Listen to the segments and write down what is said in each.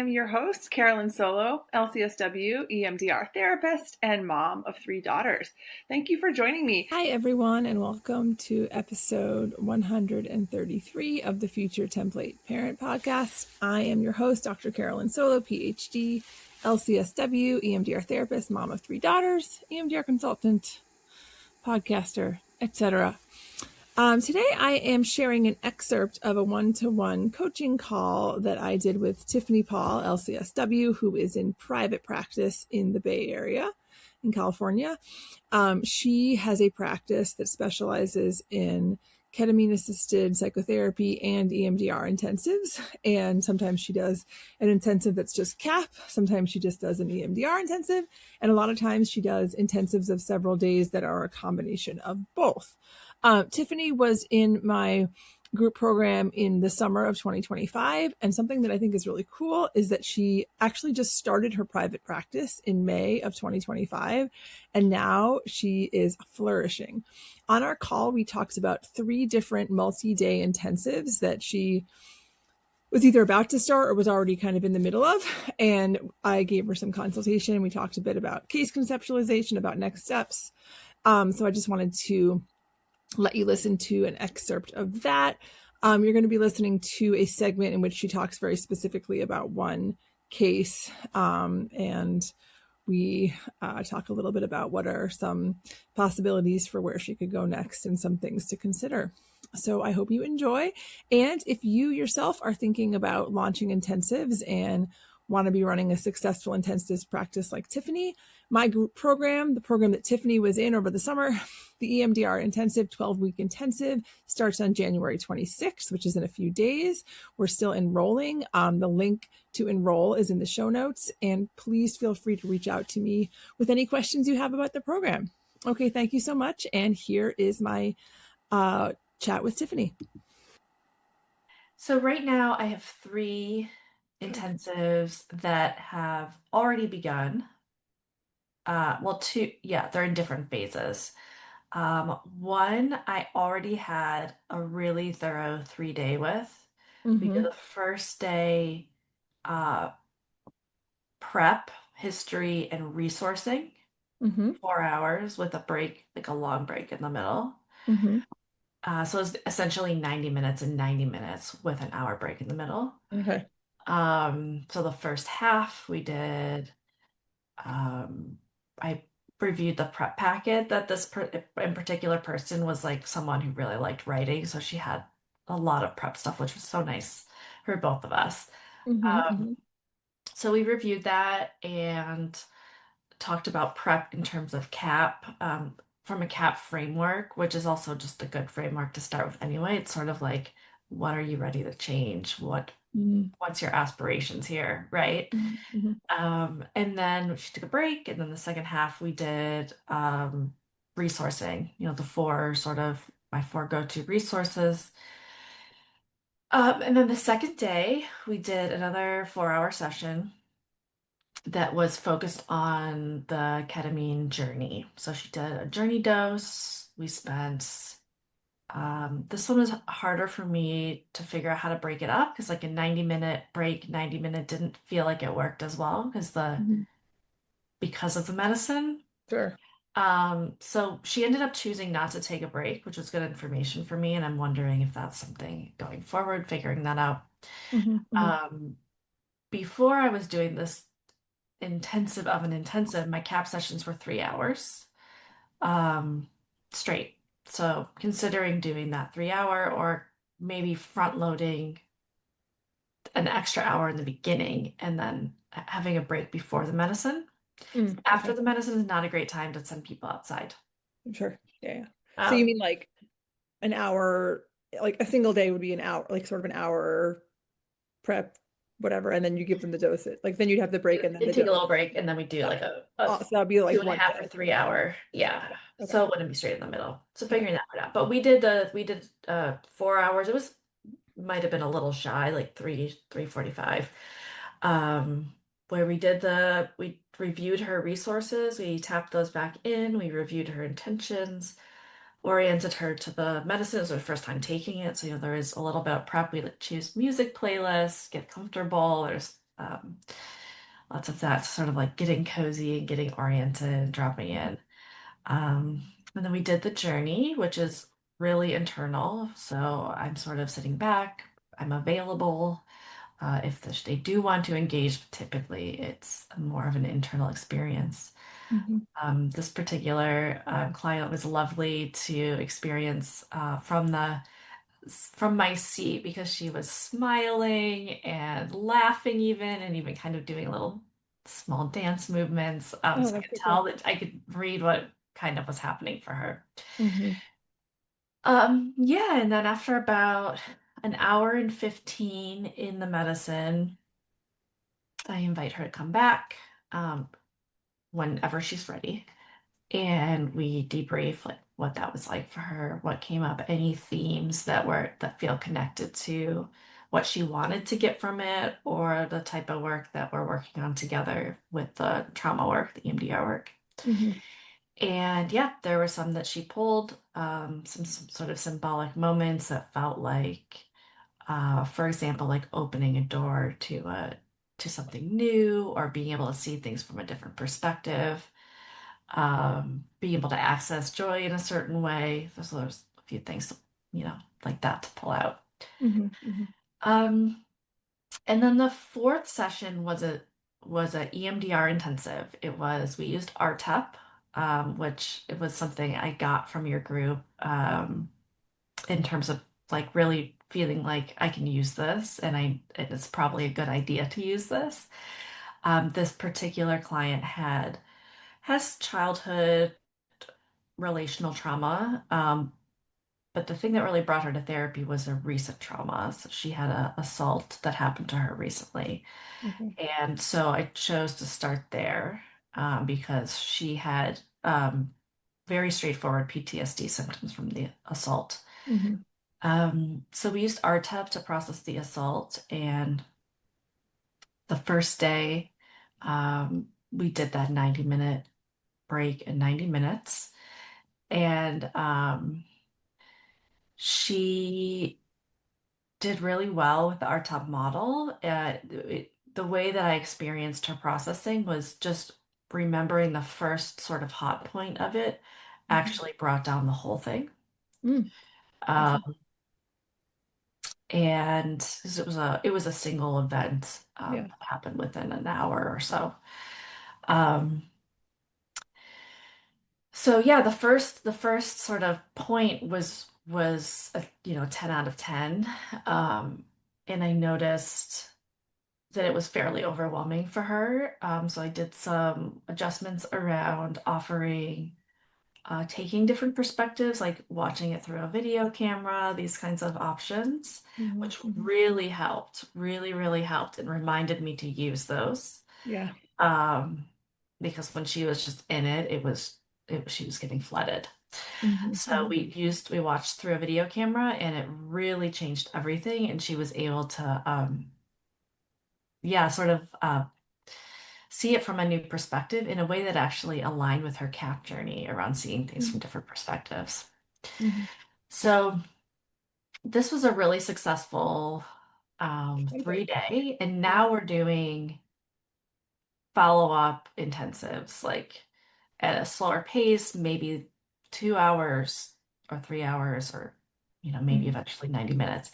I'm your host, Carolyn Solo, LCSW, EMDR therapist, and mom of 3 daughters. Thank you for joining me. Hi, everyone, and welcome to episode 133 of the Future Template Parent Podcast. I am your host, Dr. Carolyn Solo, PhD, LCSW, EMDR therapist, mom of 3 daughters, EMDR consultant, podcaster, etc. Today, I am sharing an excerpt of a one-to-one coaching call that I did with Tiffany Paul, LCSW, who is in private practice in the Bay Area in California. She has a practice that specializes in ketamine-assisted psychotherapy and EMDR intensives. And sometimes she does an intensive that's just CAP. Sometimes she just does an EMDR intensive. And a lot of times she does intensives of several days that are a combination of both. Tiffany was in my group program in the summer of 2025. And something that I think is really cool is that she actually just started her private practice in May of 2025. And now she is flourishing. On our call, we talked about 3 different multi-day intensives that she was either about to start or was already kind of in the middle of. And I gave her some consultation. We talked a bit about case conceptualization, about next steps. So I just wanted to let you listen to an excerpt of that. You're going to be listening to a segment in which she talks very specifically about one case, and we talk a little bit about what are some possibilities for where she could go next and some things to consider. So I hope you enjoy. And if you yourself are thinking about launching intensives and want to be running a successful intensives practice like Tiffany, my group program, the program that Tiffany was in over the summer, the EMDR Intensive 12-week intensive, starts on January 26th, which is in a few days. We're still enrolling. The link to enroll is in the show notes, and please feel free to reach out to me with any questions you have about the program. Okay, thank you so much, and here is my chat with Tiffany. So right now I have 3 intensives that have already begun. Well, 2, yeah, they're in different phases. One I already had a really thorough 3-day with. We did the first day prep, history, and resourcing, 4 hours with a break, like a long break in the middle. So it's essentially 90 minutes and 90 minutes with an hour break in the middle. Okay. So the first half we did, I reviewed the prep packet that this in particular person was like someone who really liked writing. So she had a lot of prep stuff, which was so nice for both of us. So we reviewed that and talked about prep in terms of CAP, from a CAP framework, which is also just a good framework to start with anyway. It's sort of like, what are you ready to change? What's your aspirations here, right? And then she took a break, and then the second half we did resourcing, my 4 go-to resources. And then the second day we did another 4-hour session that was focused on the ketamine journey. So she did a journey dose. We spent this one was harder for me to figure out how to break it up because like a 90-minute break, 90-minute didn't feel like it worked as well because of the medicine. Sure. So she ended up choosing not to take a break, which was good information for me, and I'm wondering if that's something going forward, figuring that out. Before I was doing this intensive of an intensive, my CAP sessions were 3 hours straight. So considering doing that 3-hour or maybe front loading an extra hour in the beginning and then having a break before the medicine. After the medicine is not a great time to send people outside. Sure. Yeah. So you mean like an hour, like a single day would be an hour, like sort of an hour prep, whatever, and then you give them the dose. Like then you'd have the break and then take a little break, and then we do like a so that'd be like 2.5 or 3 hour. Yeah. Okay. So it wouldn't be straight in the middle. So figuring that part out. But we did 4 hours. It might have been a little shy, like 3:45. Where we reviewed her resources, we tapped those back in, we reviewed her intentions, oriented her to the medicine. It was her first time taking it, so there is a little bit of prep. We choose music playlists, get comfortable. There's Lots of that sort of like getting cozy and getting oriented and dropping in. Um, and then we did the journey, which is really internal. So I'm sort of sitting back, I'm available. If they do want to engage, typically it's more of an internal experience. Mm-hmm. This particular client was lovely to experience from my seat because she was smiling and laughing and even kind of doing little small dance movements. Oh, So I that's could so tell cool. that I could read what kind of was happening for her. Mm-hmm. Yeah, and then after about an hour and 15 in the medicine, I invite her to come back um, whenever she's ready. And we debrief like what that was like for her, what came up, any themes that feel connected to what she wanted to get from it, or the type of work that we're working on together with the trauma work, the EMDR work. Mm-hmm. And yeah, there were some that she pulled, some sort of symbolic moments that felt like, for example, like opening a door to something new, or being able to see things from a different perspective, being able to access joy in a certain way. There's a few things, like that to pull out. Mm-hmm. Mm-hmm. Um, and then the fourth session was a EMDR intensive. We used RTEP, which it was something I got from your group, in terms of like really feeling like I can use this, and it's probably a good idea to use this. This particular client has childhood relational trauma. But the thing that really brought her to therapy was a recent trauma. So she had a assault that happened to her recently. Okay. And so I chose to start there, because she had very straightforward PTSD symptoms from the assault. Mm-hmm. So we used RTEP to process the assault. And the first day, we did that 90-minute break in 90 minutes. And she did really well with the RTOP model. The way that I experienced her processing was just remembering the first sort of hot point of it Mm-hmm. actually brought down the whole thing. Mm. Awesome. Um, and it was a single event, Yeah. that happened within an hour or so. Um, so yeah, the first sort of point was a 10 out of 10. Um, and I noticed that it was fairly overwhelming for her. So I did some adjustments around offering, taking different perspectives, like watching it through a video camera, these kinds of options, Mm-hmm. which Mm-hmm. really helped, really, really helped and reminded me to use those. Yeah. Um, because when she was just in it, she was getting flooded. Mm-hmm. So Mm-hmm. we watched through a video camera, and it really changed everything. And she was able to, yeah, sort of see it from a new perspective in a way that actually aligned with her CAP journey around seeing things from different perspectives. Mm-hmm. So this was a really successful Sounds like. 3 day, and Yeah. now we're doing follow-up intensives, like at a slower pace, maybe 2 hours or 3 hours, or maybe Mm-hmm. eventually 90 minutes.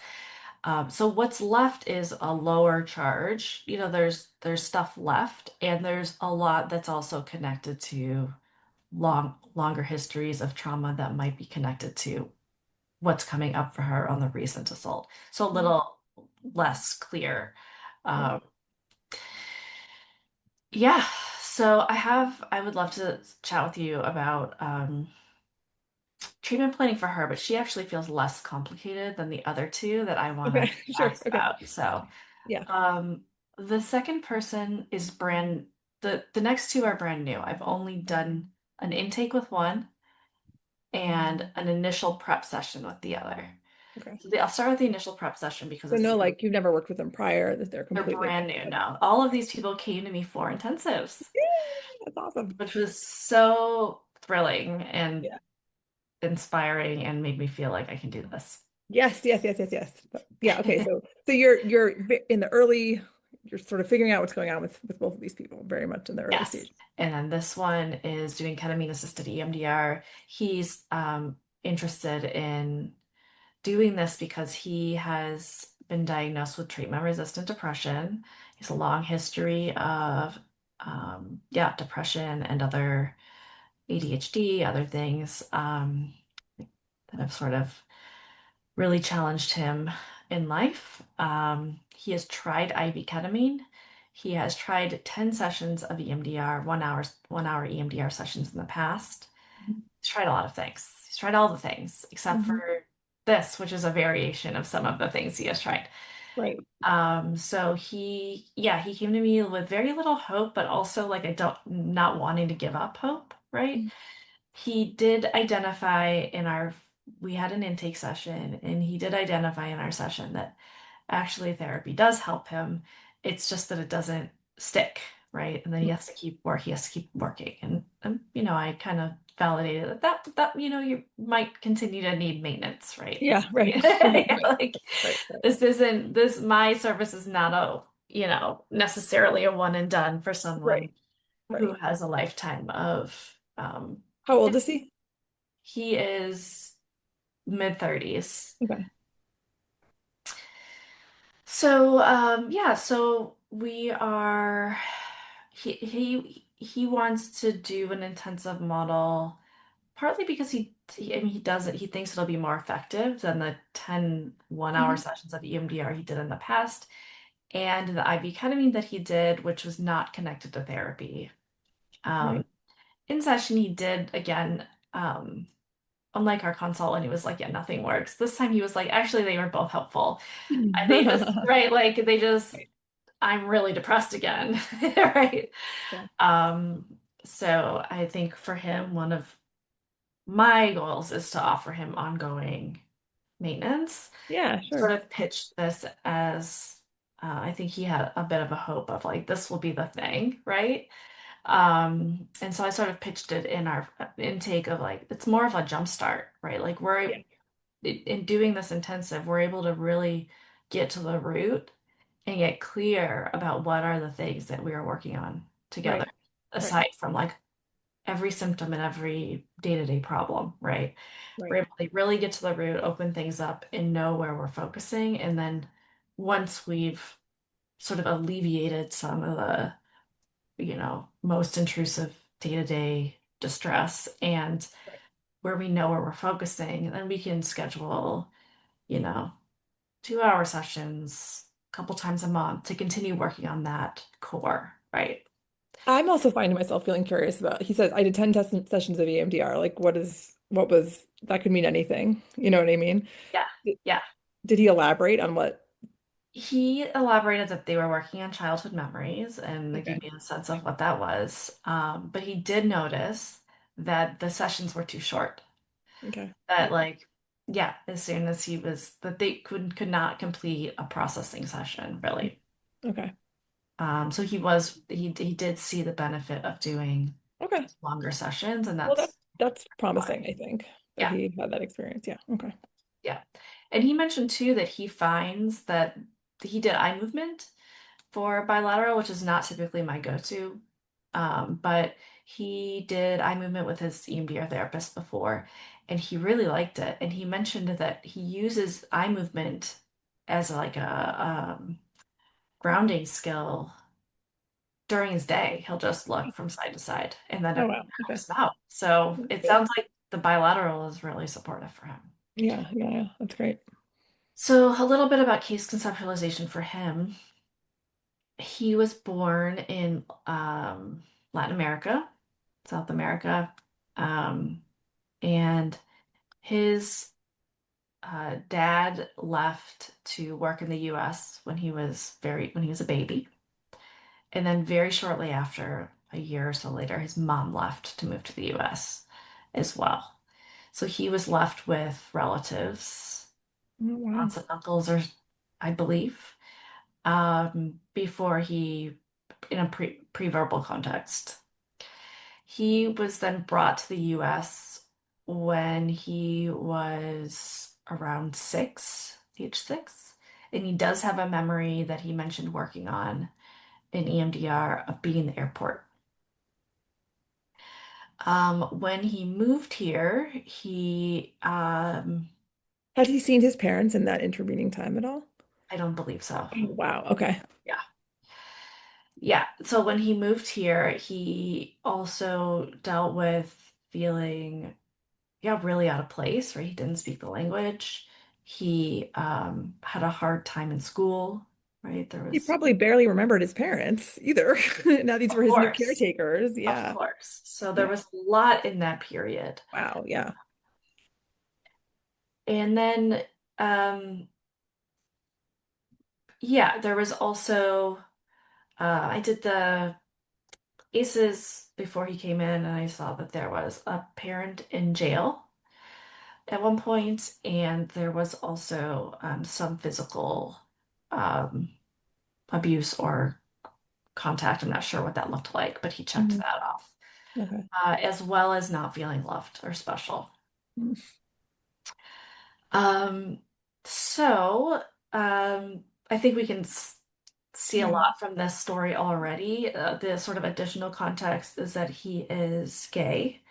So what's left is a lower charge. There's stuff left, and there's a lot that's also connected to longer histories of trauma that might be connected to what's coming up for her on the recent assault. So a Yeah. little less clear. Yeah. Um, yeah. So I would love to chat with you about treatment planning for her, but she actually feels less complicated than the other two that I want Okay. to Sure. ask Okay. about. So Yeah. Um, the second person is the next two are brand new. I've only done an intake with one and an initial prep session with the other. Okay. So I'll start with the initial prep session because So no, like you've never worked with them prior, that they're they're completely. brand new now. All of these people came to me for intensives, Yay! That's awesome. which was so thrilling and Yeah. inspiring and made me feel like I can do this. Yes, yes, yes, yes, yes. Yeah, okay. So you're in the early you're sort of figuring out what's going on with both of these people very much in the early Yes. stage. And then this one is doing ketamine assisted EMDR. He's interested in doing this because he has been diagnosed with treatment-resistant depression. He has a long history of yeah, depression and other ADHD, other things that have sort of really challenged him in life. He has tried IV ketamine. He has tried 10 sessions of EMDR, 1 hour EMDR sessions in the past. He's tried a lot of things. He's tried all the things except Mm-hmm. for this, which is a variation of some of the things he has tried. Right. So yeah, he came to me with very little hope, but also like I don't not wanting to give up hope, right? He did identify in our, we had an intake session, and he did identify in our session that actually therapy does help him. It's just that it doesn't stick, right? And then he has to keep work, he has to keep working. And I kind of validated that you might continue to need maintenance, right? Yeah, right. Right. Yeah, Right. like Right. Right. my service is not necessarily a one and done for someone Right. who Right. has a lifetime of How old is he? he is mid 30s. Okay. So, yeah, so we are he wants to do an intensive model partly because I mean he does it he thinks it'll be more effective than the 10 1 hour Hmm. sessions of EMDR he did in the past and the IV ketamine that he did, which was not connected to therapy. Um, Right. in session he did again, unlike our consult when he was like, yeah, nothing works. This time he was like, actually, they were both helpful. They just, right, like they just, Right. I'm really depressed again, right? Yeah. Um, so I think for him, one of my goals is to offer him ongoing maintenance. Yeah, Sort sure. of pitched this as, I think he had a bit of a hope of like, this will be the thing, right? And so I sort of pitched it in our intake of like, it's more of a jump start, right? Like Yeah. in doing this intensive, we're able to really get to the root and get clear about what are the things that we are working on together, Right. Right. aside from like every symptom and every day-to-day problem, right? We're Right. able to really get to the root, open things up, and know where we're focusing. And then once we've sort of alleviated some of the, most intrusive day-to-day distress and Right. where we know where we're focusing, then we can schedule, you know, 2 hour sessions a couple times a month to continue working on that core, right? I'm also finding myself feeling curious about, he says, I did 10 test sessions of EMDR. Like, what was, that could mean anything. You know what I mean? Yeah, Did, yeah. did he elaborate on what? He elaborated that they were working on childhood memories and they gave Okay. me a sense of what that was. But he did notice that the sessions were too short. Okay. That Yeah. like, yeah, as soon as that they could not complete a processing session, really. Okay. So he did see the benefit of doing Okay. longer sessions, and Well, that's that's why. promising, I think, that Yeah, he had that experience. Yeah. Okay. yeah. And he mentioned too that he finds that he did eye movement for bilateral, which is not typically my go-to. But he did eye movement with his EMDR therapist before, and he really liked it. And he mentioned that he uses eye movement as like a grounding skill during his day. He'll just look from side to side and then Oh, it wow. Okay. knocks him out. So That's it good. sounds like the bilateral is really supportive for him. Yeah. Yeah. Yeah. That's great. So a little bit about case conceptualization for him. He was born in Latin America, South America, um, and his dad left to work in the U.S. when he was a baby, and then very shortly after, a year or so later, his mom left to move to the U.S. as well. So he was left with relatives, Oh, wow. aunts and uncles, or I believe, before he in a pre-verbal context. He was then brought to the US when he was around age 6, And he does have a memory that he mentioned working on in EMDR of being in the airport. When he moved here, Had he seen his parents in that intervening time at all? I don't believe so. Oh, wow. Okay. Yeah. Yeah. So when he moved here, he also dealt with feeling, yeah, really out of place, right? He didn't speak the language. He had a hard time in school, right? There He was, probably barely remembered his parents either. Now these of were his new course, caretakers. of Yeah. course. So there Yeah. was a lot in that period. Wow. Yeah. And then, um, yeah, there was also, I did the ACEs before he came in, and I saw that there was a parent in jail at one point, and there was also some physical um, abuse or contact. I'm not sure what that looked like, but he checked Mhm. that off, Okay. as well as not feeling loved or special. Mhm. Um, so I think we can see a Yeah. lot from this story already. The sort of additional context is that he is gay,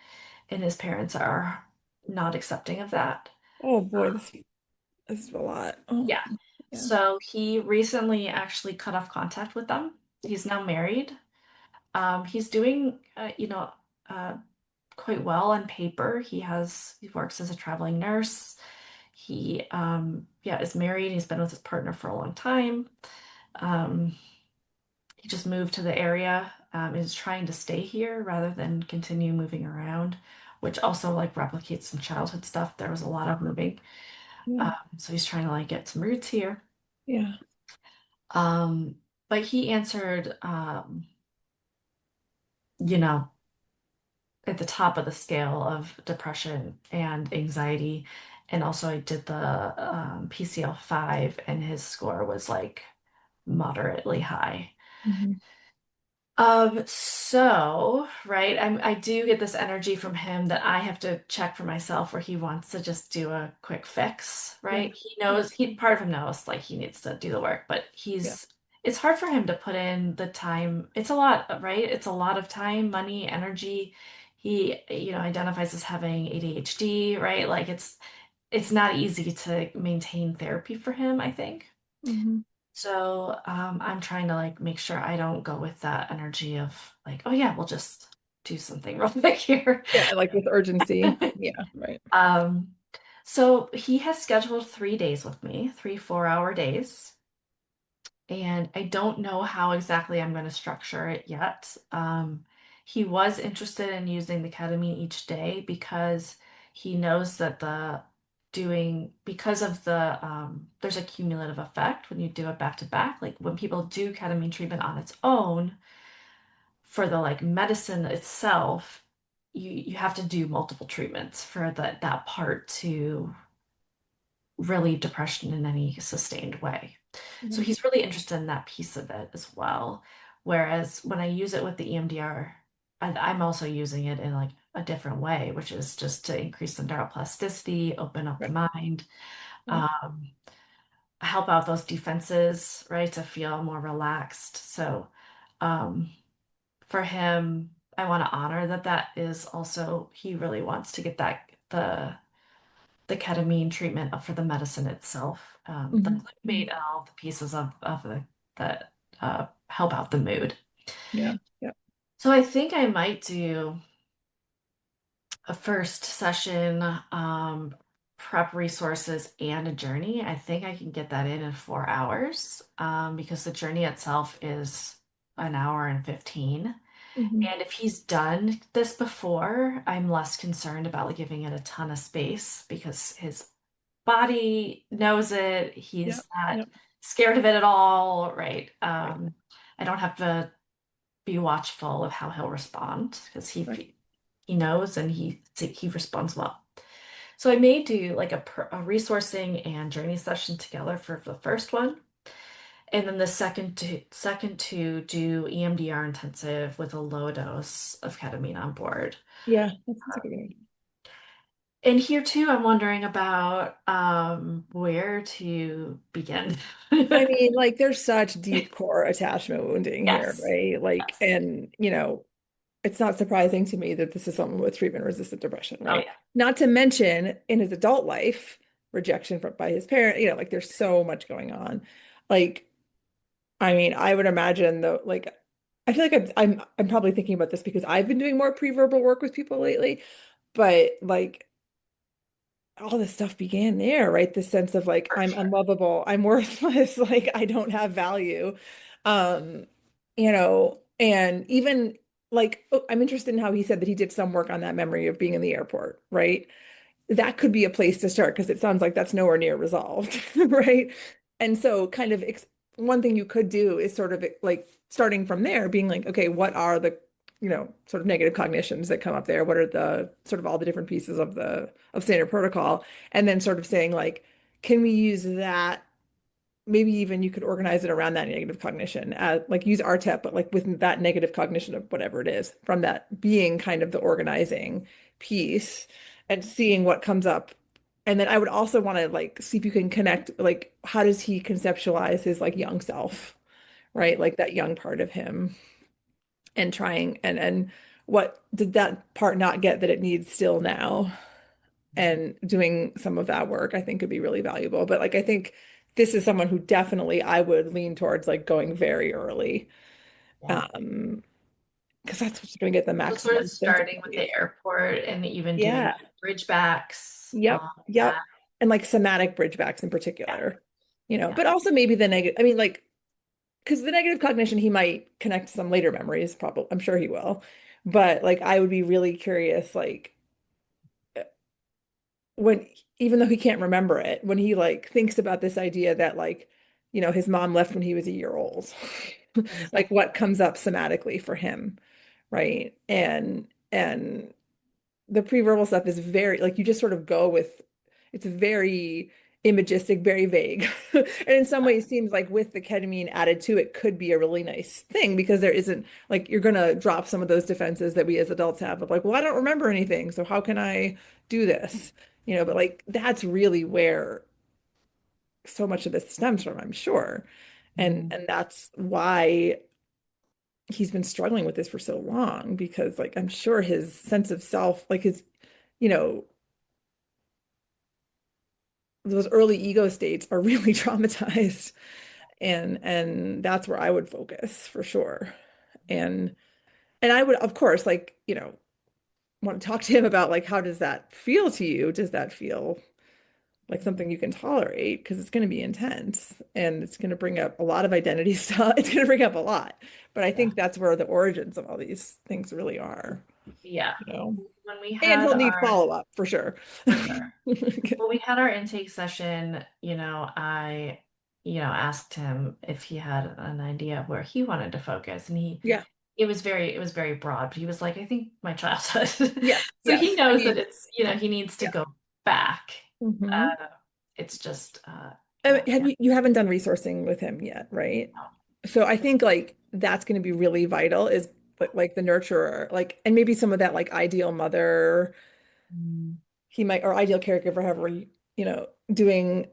and his parents are not accepting of that. Oh boy, this is a lot. Oh, Yeah. yeah. So he recently actually cut off contact with them. He's now married. He's doing, uh, quite well on paper. He works as a traveling nurse. He, yeah, is married. He's been with his partner for a long time. Um, he just moved to the area, is trying to stay here rather than continue moving around, which also like replicates some childhood stuff. There was a lot of moving. Yeah. So he's trying to like get some roots here. Yeah. Um, but he answered, you know, at the top of the scale of depression and anxiety. And also I did the PCL-5, and his score was like moderately high. Mhm. Right, I do get this energy from him that I have to check for myself where he wants to just do a quick fix, Yeah. right? He Yeah. knows, part of him knows like he needs to do the work, but Yeah. it's hard for him to put in the time. It's a lot, right? It's a lot of time, money, energy. He, identifies as having ADHD, right? Like it's not easy to maintain therapy for him, I think. Mhm. So I'm trying to like make sure I don't go with that energy of like, oh yeah, we'll just do something real quick here. Yeah, like with urgency. Yeah, right. Um, so he has scheduled 3 days with me, 3 4-hour days. And I don't know how exactly I'm going to structure it yet. He was interested in using the ketamine each day because he knows that because of there's a cumulative effect when you do it back to back. Like when people do ketamine treatment on its own for the like medicine itself, you have to do multiple treatments for that part to relieve depression in any sustained way. So Mhm. he's really interested in that piece of it as well. Whereas when I use it with the EMDR, I'm also using it in like a different way, which is just to increase the neuroplasticity, open up the Right. mind, Yeah. um, help out those defenses, right, to feel more relaxed. So um, for him, I want to honor that is also, he really wants to get the ketamine treatment for the medicine itself, the Mhm. glutamate Mhm. and all the pieces of that help out the mood. Yeah. Yeah. So I think I might do a first session, prep resources and a journey. I think I can get that in 4 hours, because the journey itself is an hour and 15. Mhm. And if he's done this before, I'm less concerned about like giving it a ton of space because his body knows it. Yeah. He's not Yeah. scared of it at all, right? I don't have to be watchful of how he'll respond because Right. he knows and he responds well. So I may do like a resourcing and journey session together for the first one, and then the second to do EMDR intensive with a low dose of ketamine on board. Yeah. That sounds like a good idea. And here too, I'm wondering about where to begin. I mean, like there's such deep core attachment wounding here, Yes. right? Like, Yes. and it's not surprising to me that this is someone with treatment-resistant depression, Oh right? yeah. Not to mention in his adult life, rejection by his parent, like there's so much going on. Like, I mean, I would imagine though, like, I feel like I'm probably thinking about this because I've been doing more pre-verbal work with people lately, but like all this stuff began there, right? This sense of like, For I'm sure. unlovable, I'm worthless, like I don't have value. Um, and even like, oh, I'm interested in how he said that he did some work on that memory of being in the airport, right? That could be a place to start because it sounds like that's nowhere near resolved, right? And so, kind of one thing you could do is sort of like starting from there, being like, okay, what are the, sort of negative cognitions that come up there? What are the sort of all the different pieces of the of standard protocol? And then sort of saying like, can we use that? Maybe even you could organize it around that negative cognition, like use RTEP, but like with that negative cognition of whatever it is, from that being kind of the organizing piece and seeing what comes up. And then I would also want to like see if you can connect, like, how does he conceptualize his like young self, right? Like that young part of him and trying and what did that part not get that it needs still now? And doing some of that work, I think could be really valuable. But like, I think this is someone who definitely I would lean towards like going very early. Yeah. Um, because that's what's going to get the So sort of maximum symptom starting with relief. the airport and even doing Yeah. like bridge backs Yep. on that. Yep. And like somatic bridgebacks in Yeah. particular, Yeah. but also maybe the negative, I mean, like, because the negative cognition, he might connect to some later memories, probably, I'm sure he will. But like, I would be really curious, like, when even though he can't remember it, when he like thinks about this idea that like, his mom left when he was a year old, like Exactly. what comes up somatically for him, right? And the pre-verbal stuff is very like you just sort of go with it's very imagistic, very vague. And in some ways seems like with the ketamine added to it could be a really nice thing because there isn't like you're gonna drop some of those defenses that we as adults have of like, well, I don't remember anything, so how can I do this? But like that's really where so much of this stems from, I'm sure. And Mhm. and that's why he's been struggling with this for so long because like I'm sure his sense of self, like his, you know, those early ego states are really traumatized. And that's where I would focus for sure. And and I would, of course, like, want to talk to him about like how does that feel to you? Does that feel like something you can tolerate? Because it's going to be intense and it's going to bring up a lot of identity stuff. It's going to bring up a lot. But I Yeah. think that's where the origins of all these things really are, Yeah. you know. When we And had he'll need our, follow-up for sure. for sure. When we had our intake session, I, asked him if he had an idea of where he wanted to focus, and Yeah. it was very broad, but he was like, I think my childhood. Yes. So he Yes. I knows that mean, it's, he needs to yeah. go back. Hmm. It's just, yeah, You haven't done resourcing with him yet, right? no. So I think like that's going to be really vital is like the nurturer, like, and maybe some of that like ideal mother, Mm, he might, or ideal caregiver, however, doing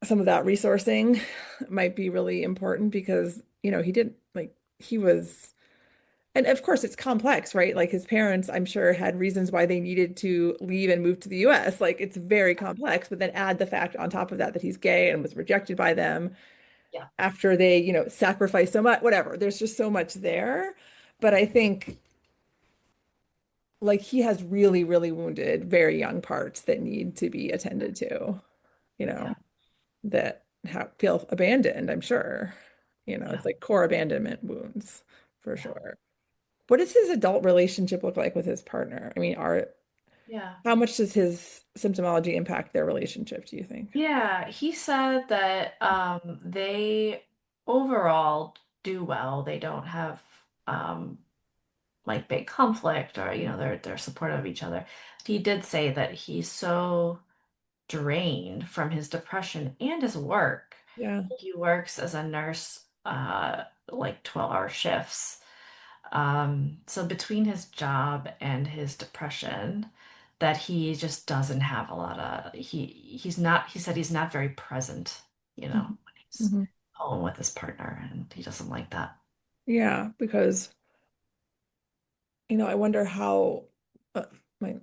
some of that resourcing might be really important because, he did like, he was, and of course it's complex, right? Like his parents, I'm sure, had reasons why they needed to leave and move to the US. Like it's very complex, but then add the fact on top of that that he's gay and was rejected by them yeah, after they, sacrificed so much, whatever. There's just so much there. But I think like he has really, really wounded, very young parts that need to be attended to, you yeah, know, that feel abandoned, I'm sure. yeah, It's like core abandonment wounds for yeah, sure. What does his adult relationship look like with his partner? I mean, yeah. how much does his symptomology impact their relationship, do you think? Yeah, he said that they overall do well. They don't have um, like big conflict, or they're supportive of each other. He did say that he's so drained from his depression and his work. Yeah. He works as a nurse like 12-hour shifts. So between his job and his depression, that he just doesn't have a lot of he's not he said he's not very present, Mhm. when he's Mhm. home with his partner, and he doesn't like that. Yeah, because I wonder how uh, my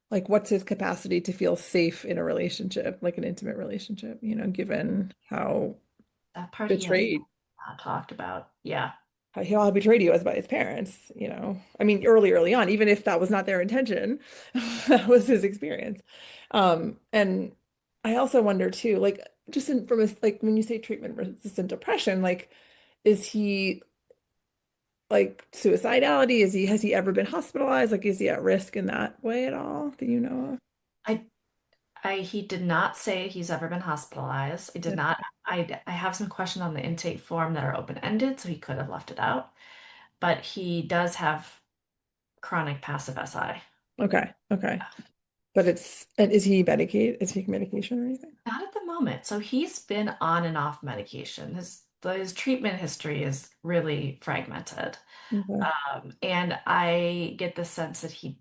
like what's his capacity to feel safe in a relationship, like an intimate relationship, given how That part he has betrayed not talked about. Yeah. how betrayed he was by his parents. I mean, early on, even if that was not their intention, that was his experience. And I also wonder too, like just from a, like when you say treatment resistant depression, like is he like suicidality? Has he ever been hospitalized? Like is he at risk in that way at all that you know I he did not say he's ever been hospitalized. I did of? not. I have some questions on the intake form that are open-ended, so he could have left it out. But he does have chronic passive SI. Okay, okay. But and is he medicated? Is he taking medication or anything? Not at the moment. So he's been on and off medication. His treatment history is really fragmented. Okay, And I get the sense that he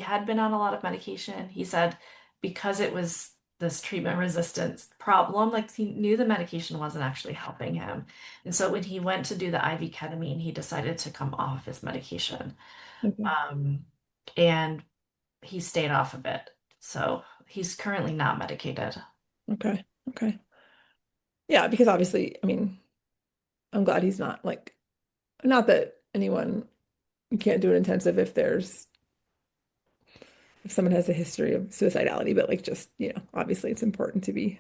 had been on a lot of medication. He said because it was this treatment resistance problem, like he knew the medication wasn't actually helping him. And so when he went to do the IV ketamine, he decided to come off his medication. okay, Um, and he stayed off of it. So he's currently not medicated. okay, okay. Yeah, because obviously, I mean, I'm glad he's not like, not that anyone can't do an intensive if someone has a history of suicidality, but like just, obviously it's important to be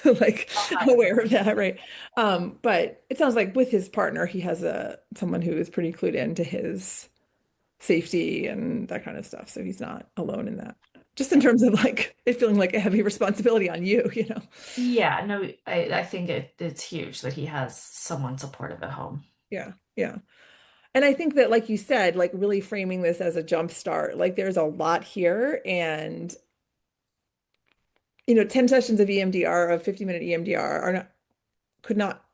like aware of that, right? But it sounds like with his partner, he has someone who is pretty clued into his safety and that kind of stuff. So he's not alone in that. Just in Yeah. terms of like it feeling like a heavy responsibility on you. Yeah, no, I think it's huge that he has someone supportive at home. Yeah, yeah. And I think that, like you said, like really framing this as a jump start, like there's a lot here. And, 10 sessions of EMDR, of 50-minute EMDR could not,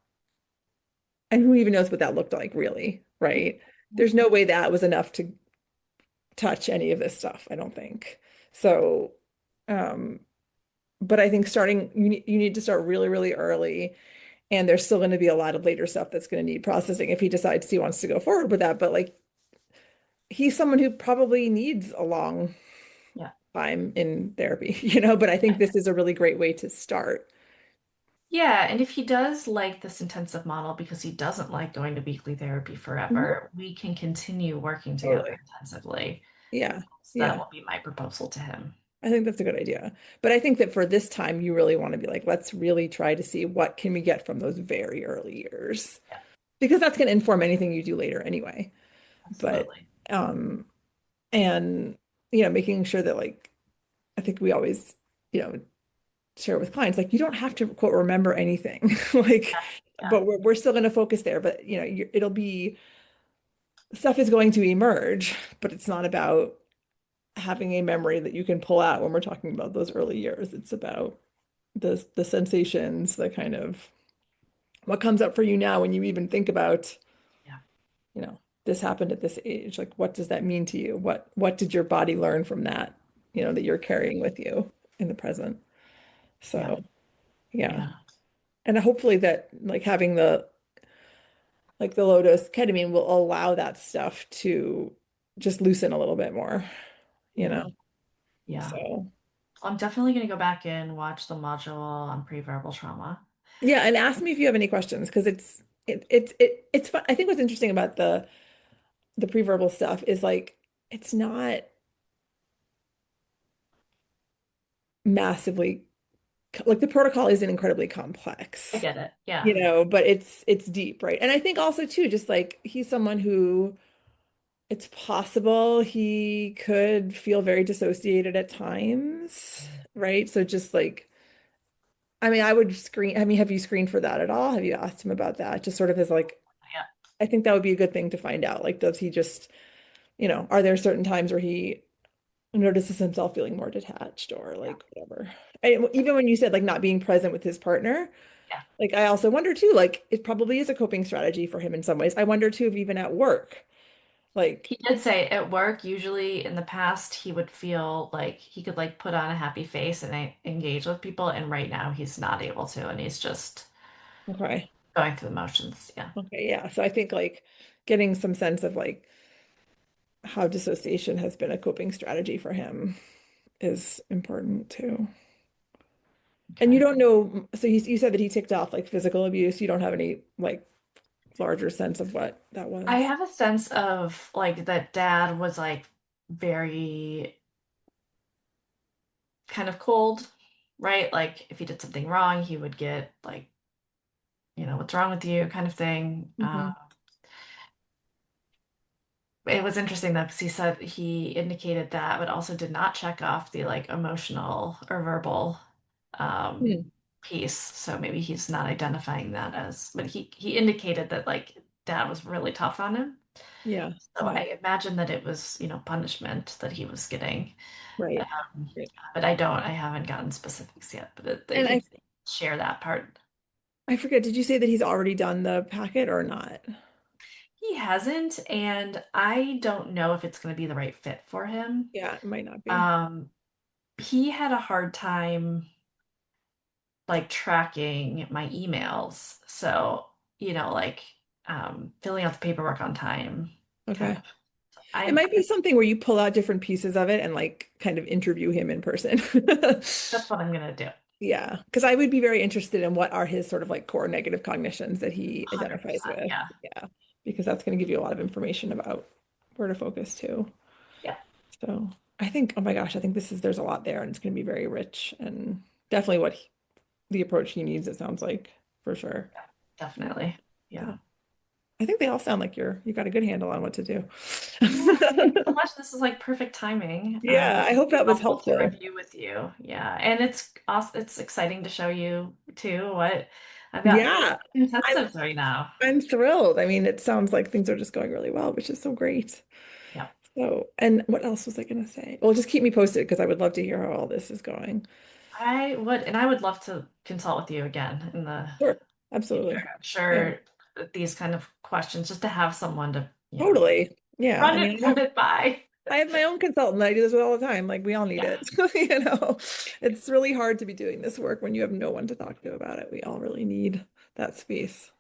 and who even knows what that looked like really, right? There's no way that was enough to touch any of this stuff, I don't think. So, um, but I think you need to start really, really early. And there's still going to be a lot of later stuff that's going to need processing if he decides he wants to go forward with that. But like, he's someone who probably needs a long Yeah. time in therapy, but I think this is a really great way to start. Yeah, and if he does like this intensive model because he doesn't like going to weekly therapy Mhm. forever, we can continue working together Totally. intensively. Yeah. So that Yeah. will be my proposal to him. I think that's a good idea. But I think that for this time, you really want to be like, let's really try to see what can we get from those very early years, Yeah, because that's going to inform anything you do later anyway. But, absolutely. um, and, making sure that like, I think we always, you know, share with clients, like you don't have to quote remember anything, like, Yeah, yeah, but we're still going to focus there. But it'll be stuff is going to emerge, but it's not about having a memory that you can pull out when we're talking about those early years. It's about the sensations, the kind of what comes up for you now when you even think about, yeah, this happened at this age. Like, what does that mean to you? What did your body learn from that, that you're carrying with you in the present? yeah, So, yeah. yeah, And hopefully that like having the low dose ketamine will allow that stuff to just loosen a little bit more, you yeah, know. yeah. So I'm definitely going to go back and watch the module on preverbal trauma. yeah, and ask me if you have any questions because it's fun. I think what's interesting about the pre-verbal stuff is like it's not massively like the protocol isn't incredibly I complex, get it. Yeah. but it's deep, right? And I think also too, just like he's someone who it's possible he could feel very dissociated at times, right? So just like, I mean, have you screened for that at all? Have you asked him about that? Just sort of as like, Yeah. I think that would be a good thing to find out. Like, does he just, are there certain times where he notices himself feeling more detached or Yeah. like whatever? And even when you said like not being present with his partner, Yeah. like I also wonder too, like it probably is a coping strategy for him in some ways. I wonder too if even at work, Like, He did say at work, usually in the past, he would feel like he could like put on a happy face and engage with people, and right now he's not able to, and he's just okay. going through the motions. Yeah. Okay, yeah. So I think like getting some sense of like how dissociation has been a coping strategy for him is important too. And you Okay. don't know, so you said that he ticked off like physical abuse. You don't have any like larger sense of what that I was. have a sense of like that dad was like very kind of cold, right? Like if he did something wrong, he would get like, what's wrong with you kind of thing. Hmm. It was interesting though, because he said he indicated that, but also did not check off the like emotional or verbal um, Hmm. piece. So maybe he's not identifying that as, but he indicated that like dad was really tough on him. Yeah, So yeah, I imagine that it was, punishment that he was getting. right. Um, Right. but I haven't gotten specifics yet, but And he did share that part. I forget, did you say that he's already done the packet or not? He hasn't, and I don't know if it's going to be the right fit for him. Yeah, it might not be. Um, he had a hard time like tracking my emails. So, like filling out the paperwork on time, kind Okay. of. It I'm might be something where you pull out different pieces of it and like kind of interview him in person. That's what I'm gonna do. Yeah, because I would be very interested in what are his sort of like core negative cognitions that he identifies 100%. with. Yeah. Yeah, because that's going to give you a lot of information about where to focus too. Yeah. So I think, oh my gosh, I think there's a lot there and it's going to be very rich and definitely the approach he needs, it sounds like, for sure. Yeah. Definitely. So Yeah. I think they all sound like you got a good handle on what to do. Yeah, thanks so much. This is like perfect timing. Yeah, I hope that was Helpful to helpful. review with you. Yeah. And it's also it's exciting to show you too what I've got Yeah, I'm intensives right now. I'm thrilled. I mean, it sounds like things are just going really well, which is so great. Yeah. So, and what else was I going to say? Well, just keep me posted because I would love to hear how all this is going. I would love to consult with you again in the Sure. future. Absolutely. I'm Yeah, sure that these kind of questions, just to have someone to, totally. Yeah. I mean, run it by. I have my own consultant. I do this with all the time. Like we all need Yeah. it. It's really hard to be doing this work when you have no one to talk to about it. We all really need that space.